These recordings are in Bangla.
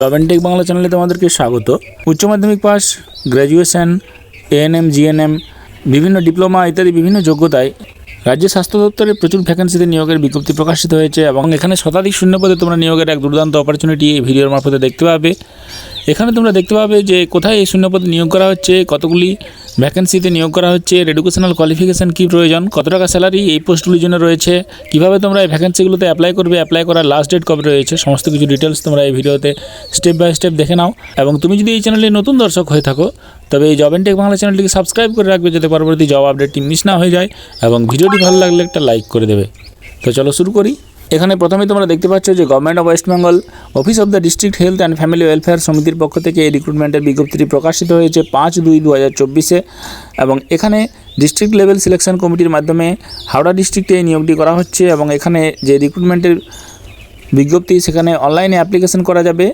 জবেনটেক বাংলা চ্যানেলে তোমাদেরকে স্বাগত। উচ্চ মাধ্যমিক পাস, গ্র্যাজুয়েশন, এএনএম, জিএনএম, বিভিন্ন ডিপ্লোমা ইত্যাদি বিভিন্ন যোগ্যতায় রাজ্য স্বাস্থ্য দপ্তরে প্রচুর ভ্যাকেন্সিতে নিয়োগের বিজ্ঞপ্তি প্রকাশিত হয়েছে এবং এখানে শতাধিক শূন্যপদে তোমরা নিয়োগের এক দুর্দান্ত অপরচুনিটি এই ভিডিওর মারফতে দেখতে পাবে। এখানে তোমরা দেখতে পাবে যে কোথায় এই শূন্যপদে নিয়োগ করা হচ্ছে, কতগুলি ভ্যাকেন্সিতে নিয়োগ করা হচ্ছে, এর এডুকেশনাল কোয়ালিফিকেশান কী প্রয়োজন, কত টাকা স্যালারি এই পোস্টগুলির জন্য রয়েছে, কীভাবে তোমরা এই ভ্যাকেন্সিগুলোতে অ্যাপ্লাই করবে, অ্যাপ্লাই করার লাস্ট ডেট কবে রয়েছে, সমস্ত কিছু ডিটেলস তোমরা এই ভিডিওতে স্টেপ বাই স্টেপ দেখে নাও। এবং তুমি যদি এই চ্যানেলে নতুন দর্শক হয়ে থাকো তবে এই জবেনটেক বাংলা চ্যানেলটিকে সাবস্ক্রাইব করে রাখবে যাতে পরবর্তী জব আপডেটটি মিস না হয়ে যায়, এবং ভিডিওটি ভালো লাগলে একটা লাইক করে দেবে। তো চলো শুরু করি। এখানে প্রথমে তোমরা দেখতে পাচ্ছ যে government of West Bengal office of the district health and family welfare সমিতির পক্ষ থেকে এই রিক্রুটমেন্টের বিজ্ঞপ্তিটি প্রকাশিত হয়েছে 5/2/2024 এবং এখানে ডিস্ট্রিক্ট লেভেল সিলেকশন কমিটির মাধ্যমে হাওড়া ডিস্ট্রিক্টে এই নিয়োগটি করা হচ্ছে। এবং এখানে যে রিক্রুটমেন্টের বিজ্ঞপ্তি সেখানে অনলাইনে অ্যাপ্লিকেশন করা যাবে।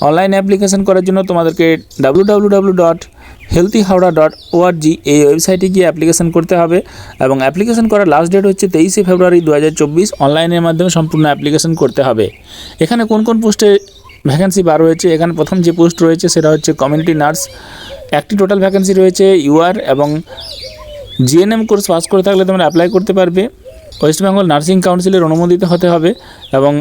অনলাইনে অ্যাপ্লিকেশন করার জন্য তোমাদেরকে www.healthyhowda.org এই ওয়েবসাইটে গিয়ে অ্যাপ্লিকেশন করতে হবে এবং অ্যাপ্লিকেশন করার লাস্ট ডেট হচ্ছে 23 ফেব্রুয়ারি 2024। অনলাইনের মাধ্যমে সম্পূর্ণ অ্যাপ্লিকেশন করতে হবে। এখানে কোন কোন পোস্টে ভ্যাকেন্সি বার হয়েছে, এখানে প্রথম যে পোস্ট রয়েছে সেটা হচ্ছে কমিউনিটি নার্স। একটি টোটাল ভ্যাকেন্সি রয়েছে। ইউআর এবং জিএনএম কোর্স পাস করে থাকলে তোমরা অ্যাপ্লাই করতে পারবে। ওয়েস্ট বেঙ্গল নার্সিং কাউন্সিলের অনুমোদিত হতে হবে এবং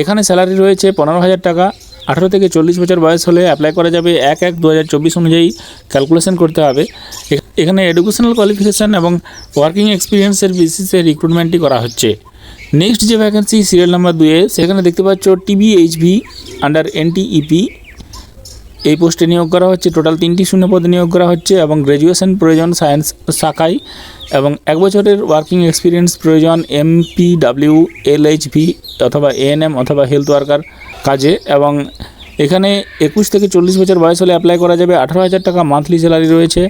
এখানে স্যালারি রয়েছে 15,000 টাকা। 18 থেকে 40 বছর বয়স হলে অ্যাপ্লাই করা যাবে। 1/1/2024 অনুযায়ী ক্যালকুলেশন করতে হবে। এখানে এডুকেশনাল কোয়ালিফিকেশান এবং ওয়ার্কিং এক্সপিরিয়েন্সের বেসিসে রিক্রুটমেন্টটি করা হচ্ছে। নেক্সট যে ভ্যাকেন্সি সিরিয়াল নাম্বার 2-এ সেখানে দেখতে পাচ্ছ টিবিএইচভি আন্ডার এনটিইপি এই পোস্টে নিয়োগ করা হচ্ছে। টোটাল 3টি শূন্যপদে নিয়োগ করা হচ্ছে এবং গ্র্যাজুয়েশন প্রয়োজন সায়েন্স শাখায় এবং 1 বছরের ওয়ার্কিং এক্সপিরিয়েন্স প্রয়োজন এমপিডাব্লিউ, এলএইচভি অথবা এএনএম অথবা হেলথ ওয়ার্কার কাজে। এবং এখানে 21 থেকে 40 বছর বয়স হলে অ্যাপ্লাই করা যাবে। 18,000 টাকা মান্থলি স্যালারি রয়েছে।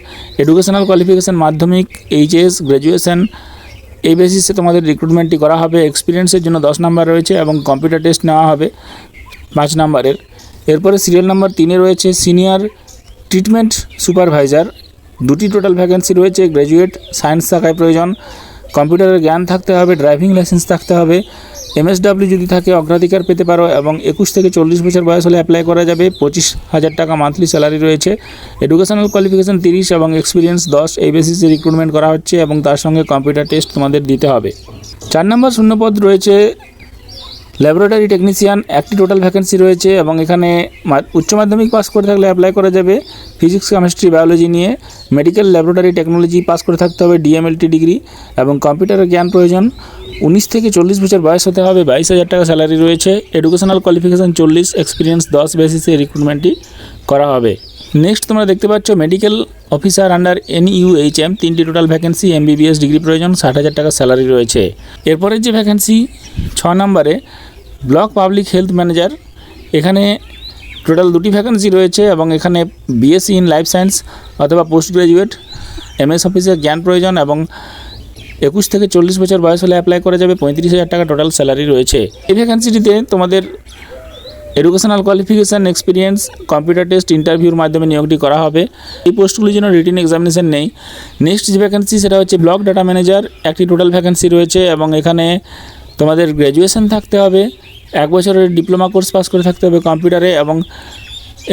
এডুকেশনাল কোয়ালিফিকেশান মাধ্যমিক, এইচএস, গ্র্যাজুয়েশন এই বেসিসে তোমাদের রিক্রুটমেন্টটি করা হবে। এক্সপিরিয়েন্সের জন্য 10 নাম্বার রয়েছে এবং কম্পিউটার টেস্ট নেওয়া হবে 5 নাম্বারের। এরপরে সিরিয়াল নাম্বার 3-এ রয়েছে সিনিয়র ট্রিটমেন্ট সুপারভাইজার। 2টি টোটাল ভ্যাকেন্সি রয়েছে। গ্র্যাজুয়েট সায়েন্স শাখায় প্রয়োজন, কম্পিউটারের জ্ঞান থাকতে হবে, ড্রাইভিং লাইসেন্স থাকতে হবে, এমএসডাব্লিউ যদি থাকে অগ্রাধিকার পেতে পারো এবং 21 থেকে 40 বছর বয়স হলে অ্যাপ্লাই করা যাবে। 25,000 টাকা মান্থলি স্যালারি রয়েছে। এডুকেশনাল কোয়ালিফিকেশান 30 এবং এক্সপিরিয়েন্স 10 এই বেসিসে রিক্রুটমেন্ট করা হচ্ছে এবং তার সঙ্গে কম্পিউটার টেস্ট তোমাদের দিতে হবে। 4 নম্বর শূন্যপদ রয়েছে ল্যাবরেটরি টেকনিশিয়ান। একটি টোটাল ভ্যাকেন্সি রয়েছে এবং এখানে উচ্চ মাধ্যমিক পাস করে থাকলে অ্যাপ্লাই করা যাবে। ফিজিক্স, কেমিস্ট্রি, বায়োলজি নিয়ে মেডিকেল ল্যাবরেটরি টেকনোলজি পাস করে থাকতে হবে, ডিএমএলটি ডিগ্রি এবং কম্পিউটারের জ্ঞান প্রয়োজন। 19 থেকে 40 বছর বয়স হতে হবে। 22,000 টাকা স্যালারি রয়েছে। এডুকেশনাল কোয়ালিফিকেশান 40, এক্সপিরিয়েন্স 10 বেসিসে রিক্রুটমেন্টটি করা হবে। নেক্সট তোমরা দেখতে পাচ্ছ মেডিকেল অফিসার আন্ডার এনইউএইচএম। 3টি টোটাল ভ্যাকেন্সি, এমবিবিএস ডিগ্রি প্রয়োজন, 60,000 টাকা স্যালারি রয়েছে। এরপরের যে ভ্যাকেন্সি 6 নম্বরে ব্লক পাবলিক হেলথ ম্যানেজার। এখানে টোটাল 2টি ভ্যাকেন্সি রয়েছে এবং এখানে বিএসসি ইন লাইফ সায়েন্স অথবা পোস্ট গ্র্যাজুয়েট এমএস অফিসের জ্ঞান প্রয়োজন এবং 21 থেকে 40 বছর বয়স হলে অ্যাপ্লাই করা যাবে। 35,000 টাকা টোটাল স্যালারি রয়েছে। এই ভ্যাকেন্সিটিতে তোমাদের educational qualification, experience, computer test, ইন্টারভিউর মাধ্যমে নিয়োগটি করা হবে। এই পোস্টগুলির জন্য রিটেন এক্সামিনেশন নেই। নেক্সট যে ভ্যাকেন্সি সেটা হচ্ছে ব্লক ডাটা ম্যানেজার। একটি টোটাল ভ্যাকেন্সি রয়েছে এবং এখানে তোমাদের গ্র্যাজুয়েশন থাকতে হবে, 1 বছরের ডিপ্লোমা কোর্স পাস করে থাকতে হবে কম্পিউটারে এবং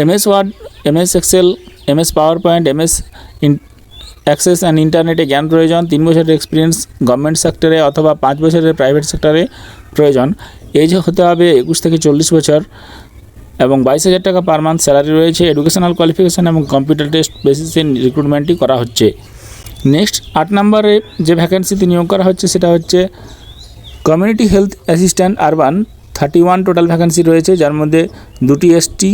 MS Word, MS Excel, MS PowerPoint, MS Access and ইন্টারনেটে জ্ঞান প্রয়োজন। 3 বছরের এক্সপিরিয়েন্স গভর্নমেন্ট সেক্টরে অথবা 5 বছরের প্রাইভেট সেক্টরে প্রয়োজন। এজ হতে হবে 21 থেকে 40 বছর এবং 22,000 টাকা পার মান্থ স্যালারি রয়েছে। এডুকেশনাল কোয়ালিফিকেশান এবং কম্পিউটার টেস্ট বেসিসে রিক্রুটমেন্টটি করা হচ্ছে। নেক্সট 8 নম্বরে যে ভ্যাকেন্সিতে নিয়োগ করা হচ্ছে সেটা হচ্ছে community health assistant urban. 31 total vacancy রয়েছে, যার মধ্যে 2টি এসটি,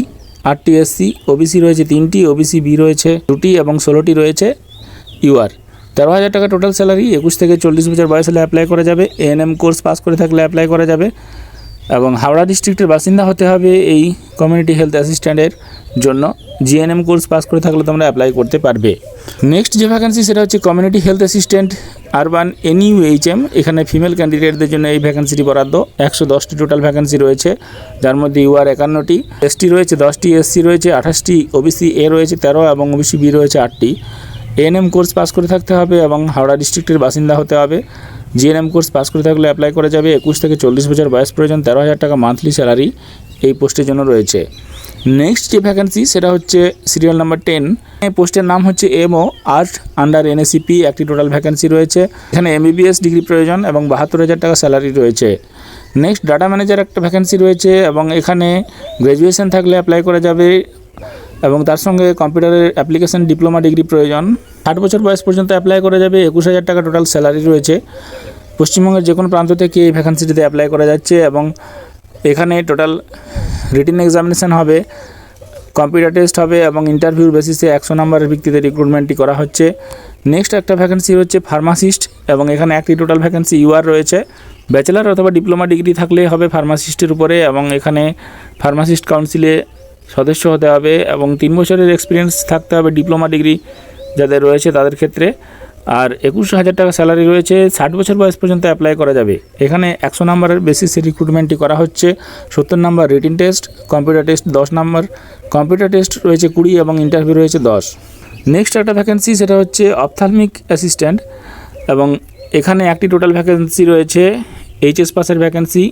8টি এসসি, ওবিসি রয়েছে 3টি, ওবিসি বি রয়েছে 2টি এবং 16টি রয়েছে ইউআর। 13,000 টাকা টোটাল স্যালারি। 21 থেকে 40 বছর বয়স হলে অ্যাপ্লাই করা যাবে। এএনএম কোর্স পাস করে থাকলে অ্যাপ্লাই করা যাবে এবং হাওড়া ডিস্ট্রিক্টের বাসিন্দা হতে হবে এই কমিউনিটি হেলথ অ্যাসিস্ট্যান্টের জন্য। জিএনএম কোর্স পাস করে থাকলে তোমরা অ্যাপ্লাই করতে পারবে। নেক্সট যে ভ্যাকেন্সি সেটা হচ্ছে community health assistant urban NUHM. এখানে ফিমেল ক্যান্ডিডেটদের জন্য এই ভ্যাকেন্সিটি বরাদ্দ। 110টি টোটাল ভ্যাকেন্সি রয়েছে, যার মধ্যে ইউআর 51টি, এসটি রয়েছে 10টি, এসসি রয়েছে 28টি, ওবিসি এ রয়েছে 13 এবং ওবিসি বি রয়েছে 8টি। এএনএম কোর্স পাস করে থাকতে হবে এবং হাওড়া ডিস্ট্রিক্টের বাসিন্দা হতে হবে। জিএনএম কোর্স পাস করে থাকলে অ্যাপ্লাই করা যাবে। 21 থেকে 40 বছর বয়স প্রয়োজন। 13,000 টাকা মান্থলি স্যালারি। এই পোস্টের জন্য রয়েছে। নেক্সট যে ভ্যাকেন্সি সেটা হচ্ছে সিরিয়াল নাম্বার 10। এই পোস্টের নাম হচ্ছে এমও আর্ট আন্ডার এনএসিপি। একটি টোটাল ভ্যাকেন্সি রয়েছে। এখানে এমবিবিএস ডিগ্রি প্রয়োজন এবং 72,000 টাকা স্যালারি রয়েছে। নেক্সট ডাটা ম্যানেজার একটা ভ্যাকেন্সি রয়েছে এবং এখানে গ্র্যাজুয়েশন থাকলে অ্যাপ্লাই করা যাবে এবং তার সঙ্গে কম্পিউটারের অ্যাপ্লিকেশন ডিপ্লোমা ডিগ্রি প্রয়োজন। 60 বছর বয়স পর্যন্ত অ্যাপ্লাই করা যাবে। 21,000 টাকা টোটাল স্যালারি রয়েছে। পশ্চিমবঙ্গের যে কোনো প্রান্ত থেকে এই ভ্যাকেন্সিটিতে অ্যাপ্লাই করা যাচ্ছে এবং এখানে টোটাল রিটেন এক্সামিনেশন হবে, কম্পিউটার টেস্ট হবে এবং ইন্টারভিউর বেসিসে 100 নম্বরের ভিত্তিতে রিক্রুটমেন্টটি করা হচ্ছে। নেক্সট একটা ভ্যাকেন্সি হচ্ছে ফার্মাসিস্ট এবং এখানে একটি টোটাল ভ্যাকেন্সি ইউআর রয়েছে। ব্যাচেলার অথবা ডিপ্লোমা ডিগ্রি থাকলে হবে ফার্মাসিস্টের উপরে এবং এখানে ফার্মাসিস্ট কাউন্সিলে সদস্য হতে হবে এবং 3 বছরের এক্সপিরিয়েন্স থাকতে হবে ডিপ্লোমা ডিগ্রি যাদের রয়েছে তাদের ক্ষেত্রে। আর 21,000 টাকা স্যালারি রয়েছে। 60 বছর বয়স পর্যন্ত অ্যাপ্লাই করা যাবে। এখানে 100 নম্বরের বেসিসে রিক্রুটমেন্টটি করা হচ্ছে। 70 নম্বর রিটিন টেস্ট, কম্পিউটার টেস্ট 10 নম্বর, কম্পিউটার টেস্ট রয়েছে 20 এবং ইন্টারভিউ রয়েছে 10। নেক্সট একটা ভ্যাকেন্সি সেটা হচ্ছে অপথ্যালমিক অ্যাসিস্ট্যান্ট এবং এখানে একটি টোটাল ভ্যাকেন্সি রয়েছে। এইচএস পাসের ভ্যাকেন্সি।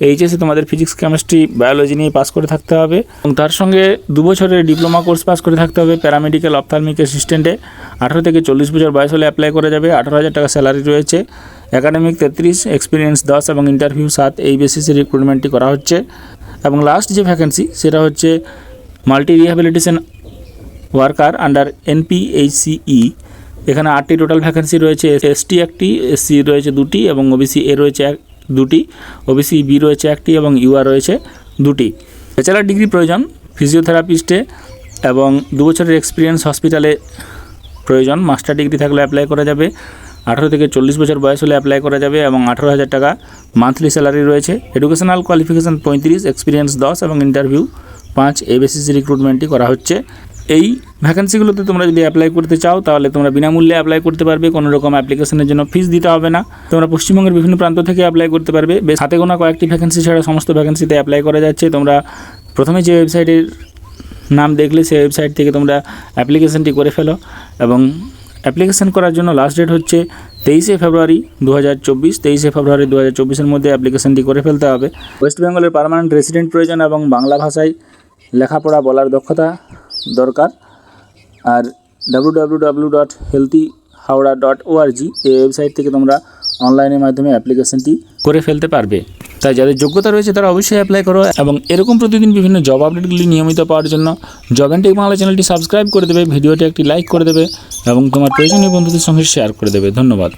এইচএসে তোমাদের ফিজিক্স কেমিস্ট্রি বায়োলজি নিয়ে পাস করে থাকতে হবে এবং তার সঙ্গে 2 বছরের ডিপ্লোমা কোর্স পাস করে থাকতে হবে প্যারামেডিক্যাল অপথ্যালমিক অ্যাসিস্ট্যান্টে। 18 থেকে 40 বছর বয়স হলে অ্যাপ্লাই করা যাবে। 18,000 টাকা স্যালারি রয়েছে। একাডেমিক 33, এক্সপিরিয়েন্স 10 এবং ইন্টারভিউ 7। এই বেসিসে রিক্রুটমেন্টটি করা হচ্ছে। এবং লাস্ট যে ভ্যাকেন্সি সেটা হচ্ছে মাল্টি রিহ্যাবিলিটেশন ওয়ার্কার আন্ডার এনপিএইচসিই। এখানে 8টি টোটাল ভ্যাকেন্সি রয়েছে। এসটি একটি, এসসি রয়েছে 2টি এবং ওবিসি এ রয়েছে 2টি, ওবিসি বি রয়েছে 1টি এবং ইউআর রয়েছে 2টি। ব্যাচেলার ডিগ্রি প্রয়োজন ফিজিওথেরাপিস্টে এবং 2 বছরের এক্সপিরিয়েন্স হসপিটালে প্রয়োজন। মাস্টার ডিগ্রি থাকলে অ্যাপ্লাই করা যাবে। 18 থেকে 40 বছর বয়স হলে অ্যাপ্লাই করা যাবে এবং 18,000 টাকা মান্থলি স্যালারি রয়েছে। এডুকেশনাল কোয়ালিফিকেশান 35, এক্সপিরিয়েন্স 10 এবং ইন্টারভিউ 5। এই বেসিসে রিক্রুটমেন্টটি করা হচ্ছে। এই ভ্যাকেন্সিগুলোতে তোমরা যদি অ্যাপ্লাই করতে চাও তাহলে তোমরা বিনামূল্যে অ্যাপ্লাই করতে পারবে। কোনো রকম অ্যাপ্লিকেশনের জন্য ফিস দিতে হবে না। তোমরা পশ্চিমবঙ্গের বিভিন্ন প্রান্ত থেকে অ্যাপ্লাই করতে পারবে। বেশ হাতে গোনা কয়েকটি ভ্যাকেন্সি ছাড়া সমস্ত ভ্যাকেন্সিতে অ্যাপ্লাই করা যাচ্ছে। তোমরা প্রথমে যে ওয়েবসাইটের নাম দেখলে সেই ওয়েবসাইট থেকে তোমরা অ্যাপ্লিকেশনটি করে ফেলো এবং অ্যাপ্লিকেশন করার জন্য লাস্ট ডেট হচ্ছে 23শে ফেব্রুয়ারি 2024। 23শে ফেব্রুয়ারি 2024-এর মধ্যে অ্যাপ্লিকেশনটি করে ফেলতে হবে। ওয়েস্ট বেঙ্গলের পার্মানেন্ট রেসিডেন্ট প্রয়োজন এবং বাংলা ভাষায় লেখাপড়া বলার দক্ষতা দরকার। আর www.healthyhowrah.org এই ওয়েবসাইট থেকে তোমরা অনলাইনের মাধ্যমে অ্যাপ্লিকেশনটি করে ফেলতে পারবে। তাই যাদের যোগ্যতা রয়েছে তারা অবশ্যই অ্যাপ্লাই করো এবং এরকম প্রতিদিন বিভিন্ন জব আপডেটগুলি নিয়মিত পাওয়ার জন্য জব অ্যান্ড টেক বাংলা চ্যানেলটি সাবস্ক্রাইব করে দেবে, ভিডিওটি একটি লাইক করে দেবে এবং তোমার প্রয়োজনীয় বন্ধুদের সঙ্গে শেয়ার করে দেবে। ধন্যবাদ।